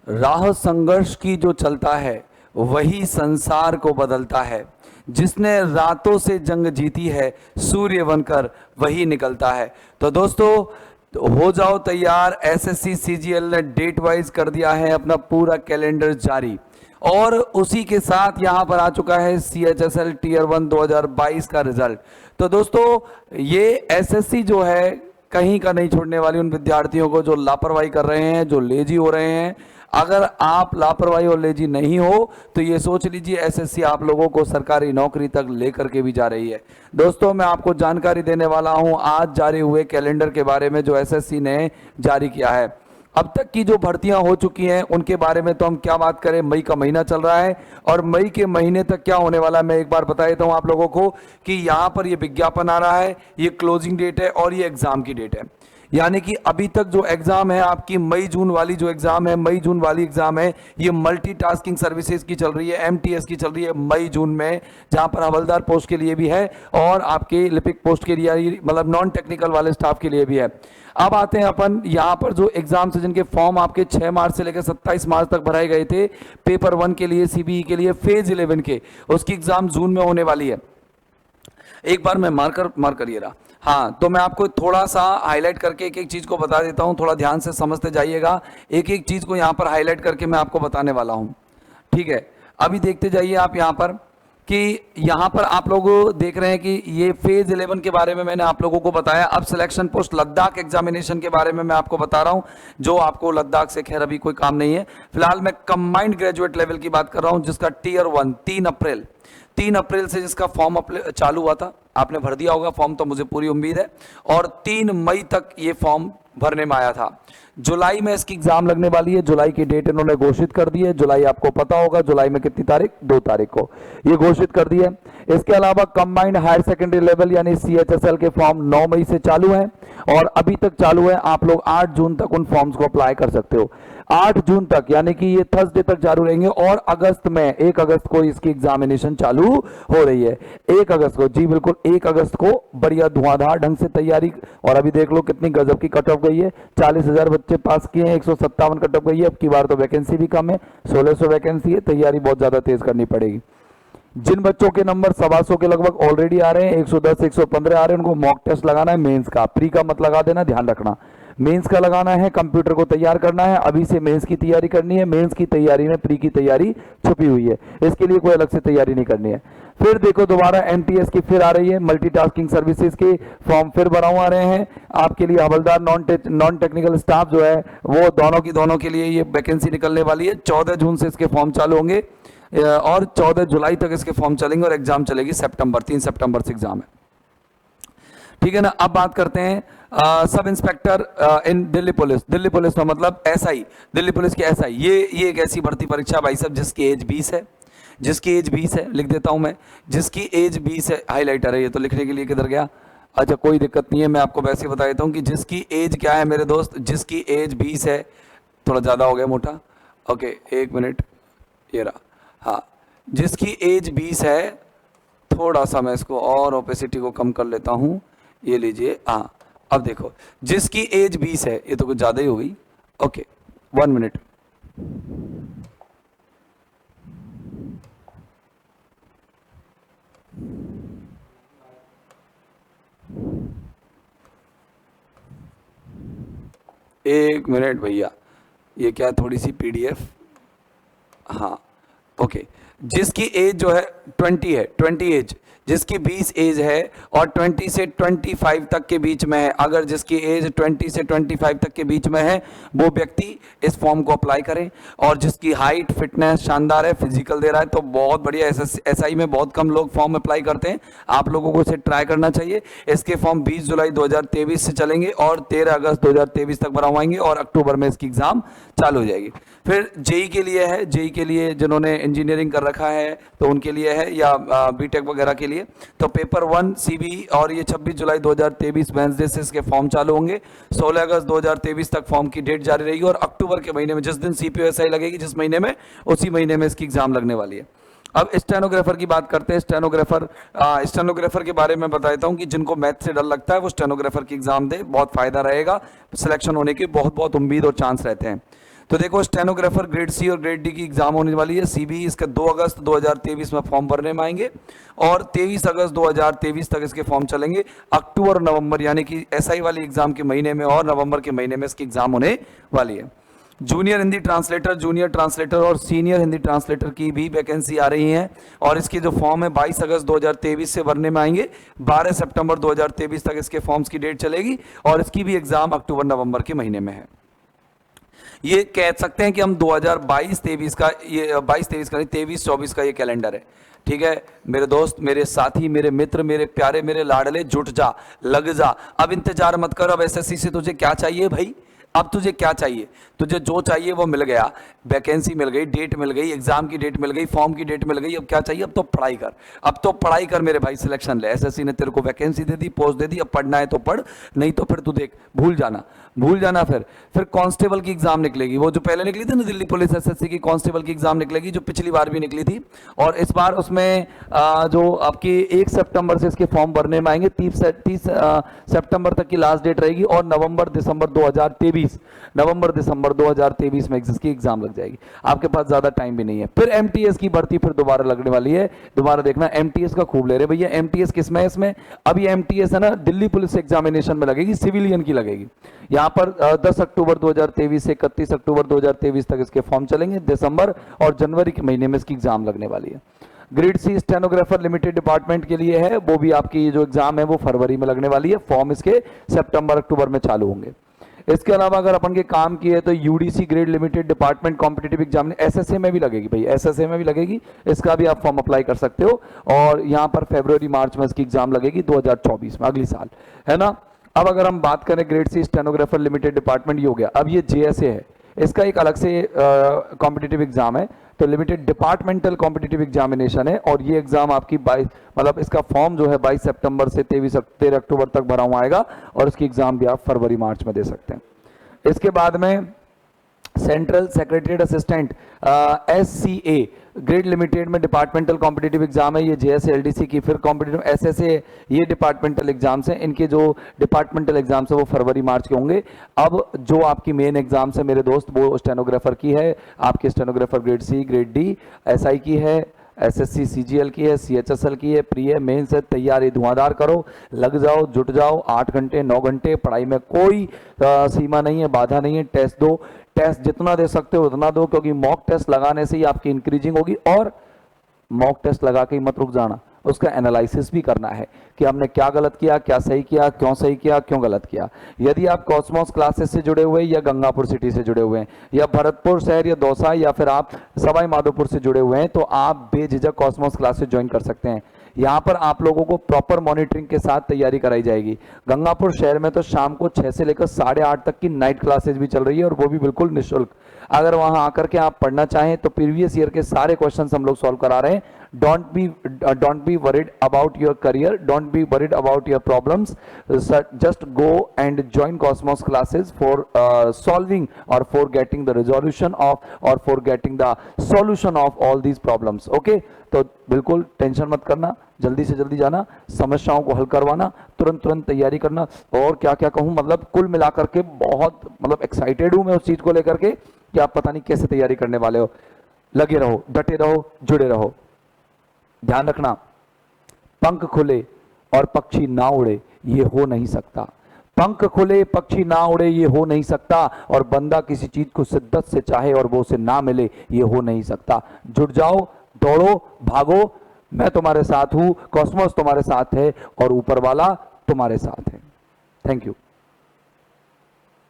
राह संघर्ष की जो चलता है वही संसार को बदलता है। जिसने रातों से जंग जीती है सूर्य बनकर वही निकलता है। तो दोस्तों हो जाओ तैयार, एसएससी सीजीएल ने डेट वाइज कर दिया है अपना पूरा कैलेंडर जारी, और उसी के साथ यहां पर आ चुका है सीएचएसएल टीयर 1 2022 का रिजल्ट। तो दोस्तों ये एसएससी जो है कहीं का नहीं छोड़ने वाली उन विद्यार्थियों को जो लापरवाही कर रहे हैं, जो लेजी हो रहे हैं। अगर आप लापरवाही और लेजी नहीं हो तो ये सोच लीजिए एसएससी आप लोगों को सरकारी नौकरी तक लेकर के भी जा रही है। दोस्तों मैं आपको जानकारी देने वाला हूं आज जारी हुए कैलेंडर के बारे में जो एसएससी ने जारी किया है। अब तक की जो भर्तियां हो चुकी हैं उनके बारे में तो हम क्या बात करें, मई का महीना चल रहा है और मई के महीने तक क्या होने वाला है मैं एक बार बता देता हूं आप लोगों को कि यहां पर ये विज्ञापन आ रहा है, ये क्लोजिंग डेट है और ये एग्जाम की डेट है। यानी कि अभी तक जो एग्जाम है आपकी मई जून वाली जो एग्जाम है, मई जून वाली एग्जाम है, ये मल्टीटास्किंग सर्विसेज की चल रही है, एमटीएस की चल रही है मई जून में, जहां पर हवलदार पोस्ट के लिए भी है और आपके लिपिक पोस्ट के लिए मतलब नॉन टेक्निकल वाले स्टाफ के लिए भी है। अब आते हैं अपन यहाँ पर जो एग्जाम से जिनके फॉर्म आपके 6 मार्च से लेकर 27 मार्च तक भराए गए थे पेपर 1 के लिए, सीबीई के लिए, फेज 11 के, उसकी एग्जाम जून में होने वाली है। एक बार मैं मार करिएगा। हाँ, तो मैं आपको थोड़ा सा हाईलाइट करके एक एक चीज को बता देता हूँ, थोड़ा ध्यान से समझते जाइएगा। एक एक चीज को यहाँ पर हाईलाइट करके मैं आपको बताने वाला हूँ, ठीक है। अभी देखते जाइए आप यहाँ पर कि यहाँ पर आप लोग देख रहे हैं कि ये फेज 11 के बारे में मैंने आप लोगों को बताया। अब सिलेक्शन पोस्ट लद्दाख एग्जामिनेशन के बारे में मैं आपको बता रहा हूँ, जो आपको लद्दाख से खैर अभी कोई काम नहीं है। फिलहाल मैं कंबाइंड ग्रेजुएट लेवल की बात कर रहा हूँ, जिसका टीयर 1 3 अप्रैल से जिसका फॉर्म चालू हुआ था, आपने भर दिया होगा फॉर्म तो मुझे पूरी उम्मीद है, और 3 मई तक ये फॉर्म भरने में आया था। जुलाई में इसकी एग्जाम लगने वाली है, जुलाई की डेट इन्होंने घोषित कर दी है। जुलाई आपको पता होगा जुलाई में कितनी तारीख, 2 तारीख को ये घोषित कर दी है। इसके अलावा कंबाइंड हायर सेकेंडरी लेवल यानी सीएचएसएल के फॉर्म 9 मई से चालू हैं और अभी तक चालू है। आप लोग 8 जून तक उन फॉर्म्स को अप्लाई कर सकते हो, 8 जून तक, यानी कि ये थर्सडे तक चालू रहेंगे और अगस्त में 1 अगस्त को इसकी एग्जामिनेशन चालू हो रही है। 1 अगस्त को, जी बिल्कुल 1 अगस्त को बढ़िया धुआंधार ढंग से तैयारी, और अभी देख लो कितनी गजब की कट ऑफ गई है। 40,000 बच्चे पास किए हैं, 157 कट ऑफ गई है। अब की बार तो वैकेंसी भी कम है, 1600 वैकेंसी है, तैयारी बहुत ज्यादा तेज करनी पड़ेगी। जिन बच्चों के नंबर 125 के लगभग ऑलरेडी आ रहे हैं, 110 115 आ रहे हैं, उनको मॉक टेस्ट लगाना है मेंस का। प्री का मत लगा देना, ध्यान रखना, मेंस का लगाना है। कंप्यूटर को तैयार करना है, अभी से मेंस की तैयारी करनी है। मेंस की तैयारी में प्री की तैयारी छुपी हुई है, इसके लिए कोई अलग से तैयारी नहीं करनी है। फिर देखो दोबारा एमटीएस की फिर आ रही है, मल्टीटास्किंग सर्विसेज के फॉर्म फिर भराऊ आ रहे हैं आपके लिए। हवलदार नॉन टेक्निकल स्टाफ जो है वो दोनों के लिए ये वैकेंसी निकलने वाली है। 14 जून से इसके फॉर्म चालू होंगे और 14 जुलाई तक इसके फॉर्म चलेंगे और एग्जाम चलेगी सितंबर, 3 सितंबर से एग्जाम है, ठीक है ना। अब बात करते हैं सब इंस्पेक्टर इन दिल्ली पुलिस में, मतलब एसआई, दिल्ली पुलिस के एसआई। ये एक ऐसी भर्ती परीक्षा भाई साहब जिसकी एज 20 है, लिख देता हूं मैं, जिसकी एज 20 है। हाईलाइटर है ये तो, लिखने के लिए किधर गया, अच्छा कोई दिक्कत नहीं है, मैं आपको वैसे बता देता हूँ कि जिसकी एज क्या है मेरे दोस्त, जिसकी एज 20 है, थोड़ा ज़्यादा हो गया मोटा, ओके 1 मिनट, ये रहा, हाँ, जिसकी एज 20 है, थोड़ा सा मैं इसको और ओपेसिटी को कम कर लेता हूँ, ये लीजिए, हाँ अब देखो, जिसकी एज 20 है, ये तो कुछ ज़्यादा ही हो गई, ओके 1 मिनट, एक मिनट भैया, ये क्या थोड़ी सी पीडीएफ, हाँ ओके। जिसकी एज जो है 20 है, 20 एज, जिसकी 20 एज है और 20 से 25 तक के बीच में है, अगर जिसकी एज 20 से 25 तक के बीच में है वो व्यक्ति इस फॉर्म को अप्लाई करें। और जिसकी हाइट फिटनेस शानदार है, फिजिकल दे रहा है, तो बहुत बढ़िया। एसआई में बहुत कम लोग फॉर्म अप्लाई करते हैं, आप लोगों को इसे ट्राई करना चाहिए। इसके फॉर्म 20 जुलाई 2023 से चलेंगे और 13 अगस्त 2023 तक भरवाएंगे और अक्टूबर में इसकी एग्जाम चालू हो जाएगी। फिर जेई के लिए है, जेई के लिए जिन्होंने इंजीनियरिंग कर रखा है तो उनके लिए है, या बीटेक वगैरह के लिए, तो पेपर 1 सीबी, और ये 26 जुलाई 2023 वेडनेसडे से इसके फॉर्म चालू होंगे। 16 अगस्त 2023 तक फॉर्म की डेट जारी रहेगी और अक्टूबर के महीने में जिस दिन सीपीओएसआई लगेगी, जिस महीने में, उसी महीने में इसकी एग्जाम लगने वाली है। अब स्टेनोग्राफर की बात करते हैं। स्टेनोग्राफर के बारे में बता देता हूं कि जिनको मैथ से डर लगता है वो स्टेनोग्राफर की एग्जाम दे, बहुत फायदा रहेगा, सिलेक्शन होने की बहुत उम्मीद और चांस रहते हैं। तो देखो स्टेनोग्राफर ग्रेड सी और ग्रेड डी की एग्जाम होने वाली है। सीबी इसका 2 अगस्त 2023 में फॉर्म भरने में आएंगे और 23 अगस्त 2023 तक इसके फॉर्म चलेंगे। अक्टूबर नवंबर यानी कि एसआई वाली एग्जाम के महीने में और नवंबर के महीने में इसकी एग्जाम होने वाली है। Junior Hindi translator, junior translator और सीनियर हिंदी ट्रांसलेटर की भी वैकेंसी आ रही है और इसके जो फॉर्म है 22 अगस्त 2023 से भरने में आएंगे। 12 सितंबर 2023 तक इसके फॉर्म्स की डेट चलेगी और इसकी भी एग्जाम अक्टूबर नवंबर के महीने में है। ये कह सकते हैं कि हम 2022-23 का, ये 22-23 का नहीं, 23-24 का ये कैलेंडर है। ठीक है मेरे दोस्त, मेरे साथी, मेरे मित्र, मेरे प्यारे, मेरे लाडले, जुट जा, लग जा। अब इंतजार मत कर। अब एसएससी से तुझे क्या चाहिए भाई? अब तुझे क्या चाहिए? तुझे जो चाहिए वो मिल गया, वैकेंसी मिल गई, डेट मिल गई, एग्जाम की डेट मिल गई, फॉर्म की डेट मिल गई। अब क्या चाहिए? अब तो पढ़ाई कर, अब तो पढ़ाई कर मेरे भाई, सिलेक्शन ले। एसएससी ने तेरे को वैकेंसी दे दी, पोस्ट दे दी, अब पढ़ना है तो पढ़, नहीं तो फिर तू देख, भूल जाना, भूल जाना। फिर कांस्टेबल की एग्जाम निकलेगी, वो जो पहले निकली थी ना दिल्ली पुलिस एसएससी की कांस्टेबल की एग्जाम निकलेगी, जो पिछली बार भी निकली थी। और इस बार उसमें जो आपकी 1 सितंबर से इसके फॉर्म भरने में आएंगे, 30 सितंबर तक की लास्ट डेट रहेगी और नवंबर दिसंबर 2023 में इसकी एग्जाम लग जाएगी। आपके पास ज्यादा टाइम भी नहीं है। फिर एमटीएस की भर्ती फिर दोबारा लगने वाली है। दोबारा देखना, एमटीएस का खूब ले रहे भैया। एमटीएस किसमें है? इसमें अब ये एमटीएस है ना, दिल्ली पुलिस एग्जामिनेशन में लगेगी, सिविलियन की लगेगी। यहाँ पर 10 अक्टूबर 2023 से 31 अक्टूबर 2023 तक इसके फॉर्म चलेंगे। दिसंबर और जनवरी के महीने में इसकी एग्जाम लगने वाली है। Grade C stenographer limited department के लिए है, वो भी आपकी जो एग्जाम है वो फरवरी में लगने वाली है। फॉर्म इसके सितंबर अक्टूबर में चालू होंगे। इसके अलावा अगर अपन के काम की है तो UDC grade limited department competitive exam SSA में भी लगेगी भाई, एसएसए में भी लगेगी। इसका भी आप फॉर्म अप्लाई कर सकते हो और यहाँ पर फरवरी मार्च में इसकी एग्जाम लगेगी 2024 में, अगली साल, है ना। अब अगर हम बात करें grade C stenographer limited department, ये हो गया। अब ये जेएसए है, इसका एक अलग से कॉम्पिटिटिव एग्जाम है, तो लिमिटेड डिपार्टमेंटल कॉम्पिटिटिव एग्जामिनेशन है और ये एग्जाम आपकी 22 मतलब इसका फॉर्म जो है 22 सितंबर से 13 अक्टूबर तक भरा हुआ आएगा और इसकी एग्जाम भी आप फरवरी मार्च में दे सकते हैं। इसके बाद में central secretariat assistant SCA grade limited में डिपार्टमेंटल कॉम्पिटिटिव एग्जाम है, ये जेएसएलडीसी की। फिर कॉम्पिटिटिव एसएसए, ये डिपार्टमेंटल एग्जाम्स हैं। इनके जो डिपार्टमेंटल एग्जाम्स है वो फरवरी मार्च के होंगे। अब जो आपकी मेन एग्जाम्स है मेरे दोस्त, वो स्टेनोग्राफर की है, आपकी stenographer grade C, grade D, SI की है, एसएससी सीजीएल की है, सीएचएसएल की है, प्री है, मेंस है। तैयारी धुआंधार करो, लग जाओ, जुट जाओ। 8 घंटे 9 घंटे पढ़ाई में कोई सीमा नहीं है, बाधा नहीं है। टेस्ट दो, टेस्ट जितना दे सकते हो उतना दो, क्योंकि मॉक टेस्ट लगाने से ही आपकी इंक्रीजिंग होगी। और मॉक टेस्ट लगा के ही मत रुक जाना, उसका एनालिसिस भी करना है कि हमने क्या गलत किया, क्या सही किया, क्यों सही किया, क्यों गलत किया। यदि आप कॉस्मोस क्लासेस से जुड़े हुए हैं या गंगापुर सिटी से जुड़े हुए हैं या भरतपुर शहर या दौसा या फिर आप सवाई माधोपुर से जुड़े हुए हैं, तो आप बेझिझक कॉस्मोस क्लासेस ज्वाइन कर सकते हैं। यहाँ पर आप लोगों को प्रॉपर मॉनिटरिंग के साथ तैयारी कराई जाएगी। गंगापुर शहर में तो शाम को 6 से लेकर 8:30 तक की नाइट क्लासेस भी चल रही है और वो भी बिल्कुल निःशुल्क। अगर वहां आकर के आप पढ़ना चाहें तो प्रीवियस ईयर के सारे क्वेश्चंस हम लोग सॉल्व करा रहे हैं। don't be worried about your career, don't be worried about your problems, just go and join Cosmos classes for solving or for getting the resolution of or for getting the solution of all these problems. Okay, तो बिल्कुल tension मत करना, जल्दी से जल्दी जाना, समस्याओं को हल करवाना, तुरंत तैयारी करना। और क्या क्या कहूँ, मतलब कुल मिलाकर के बहुत मतलब एक्साइटेड हूँ मैं उस चीज को लेकर के कि आप पता नहीं कैसे तैयारी करने वाले हो। लगे रहो, डटे रहो, जुड़े रहो। ध्यान रखना, पंख खुले और पक्षी ना उड़े, ये हो नहीं सकता। पंख खुले पक्षी ना उड़े, ये हो नहीं सकता। और बंदा किसी चीज को शिद्दत से चाहे और वो उसे ना मिले, ये हो नहीं सकता। जुट जाओ, दौड़ो, भागो, मैं तुम्हारे साथ हूं, कॉस्मोस तुम्हारे साथ है और ऊपर वाला तुम्हारे साथ है। Thank you.